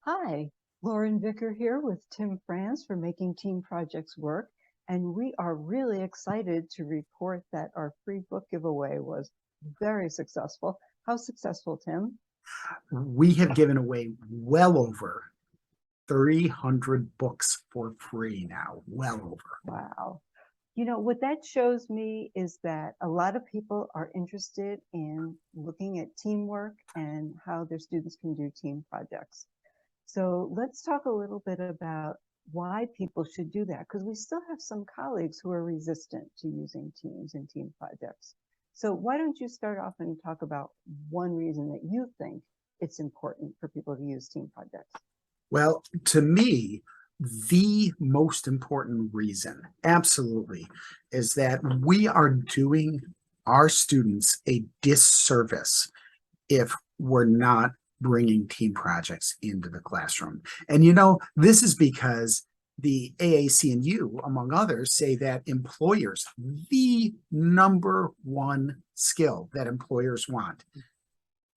Hi, Lauren Vicker here with Tim France for Making Team Projects Work. And we are really excited to report that our free book giveaway was very successful. How successful, Tim? We have given away well over 300 books for free now, well over. Wow. What that shows me is that a lot of people are interested in looking at teamwork and how their students can do team projects. So let's talk a little bit about why people should do that, because we still have some colleagues who are resistant to using teams and team projects. So why don't you start off and talk about one reason that you think it's important for people to use team projects? Well, to me, the most important reason, absolutely, is that we are doing our students a disservice if we're not bringing team projects into the classroom. And this is because the AAC&U, among others, say that employers, the number one skill that employers want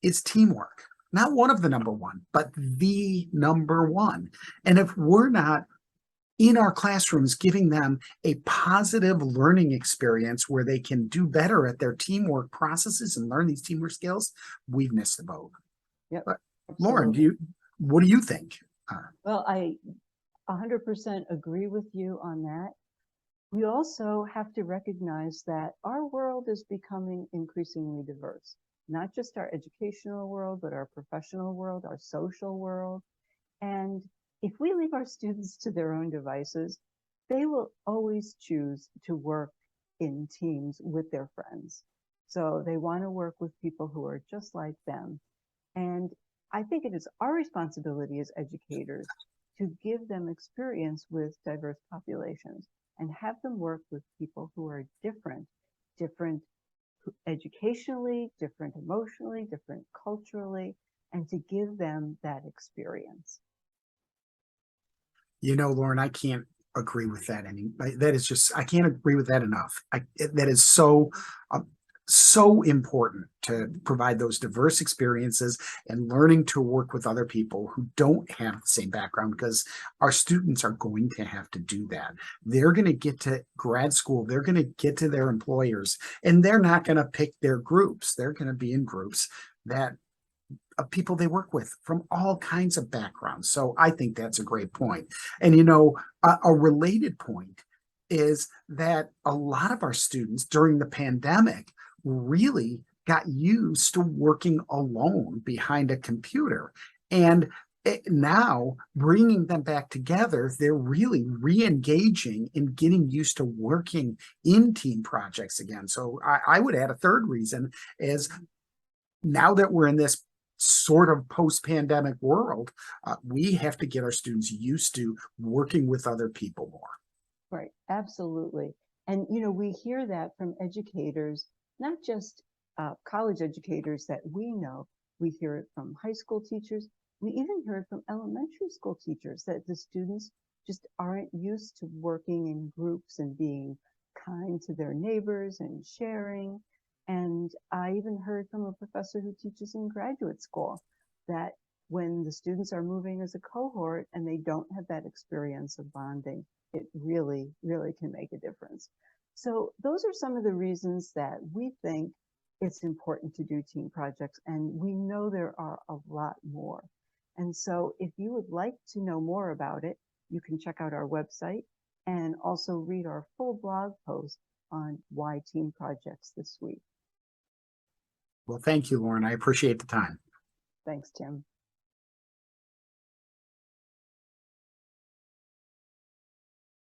is teamwork. Not one of the number one, but the number one. And if we're not in our classrooms giving them a positive learning experience where they can do better at their teamwork processes and learn these teamwork skills, we've missed the boat. Yep. But Lauren, Absolutely. what do you think? Well, I 100% agree with you on that. We also have to recognize that our world is becoming increasingly diverse, not just our educational world, but our professional world, our social world. And if we leave our students to their own devices, they will always choose to work in teams with their friends. So they want to work with people who are just like them. And I think it is our responsibility as educators to give them experience with diverse populations and have them work with people who are different educationally, different emotionally, different culturally, and to give them that experience. Lauren, I can't agree with that. That is just, I can't agree with that enough. That is so important to provide those diverse experiences and learning to work with other people who don't have the same background, because our students are going to have to do that. They're going to get to grad school, they're going to get to their employers, and they're not going to pick their groups. They're going to be in groups that of people they work with from all kinds of backgrounds. So I think that's a great point. And a related point is that a lot of our students during the pandemic really got used to working alone behind a computer. And now bringing them back together, they're really re-engaging in getting used to working in team projects again. So I would add a third reason is, now that we're in this sort of post-pandemic world, we have to get our students used to working with other people more. Right, absolutely. And we hear that from educators, not just college educators that we know. We hear it from high school teachers. We even hear it from elementary school teachers, that the students just aren't used to working in groups and being kind to their neighbors and sharing. And I even heard from a professor who teaches in graduate school that when the students are moving as a cohort and they don't have that experience of bonding, it really, really can make a difference. So those are some of the reasons that we think it's important to do team projects, and we know there are a lot more. And so if you would like to know more about it, you can check out our website and also read our full blog post on why team projects this week. Well, thank you, Lauren. I appreciate the time. Thanks, Tim.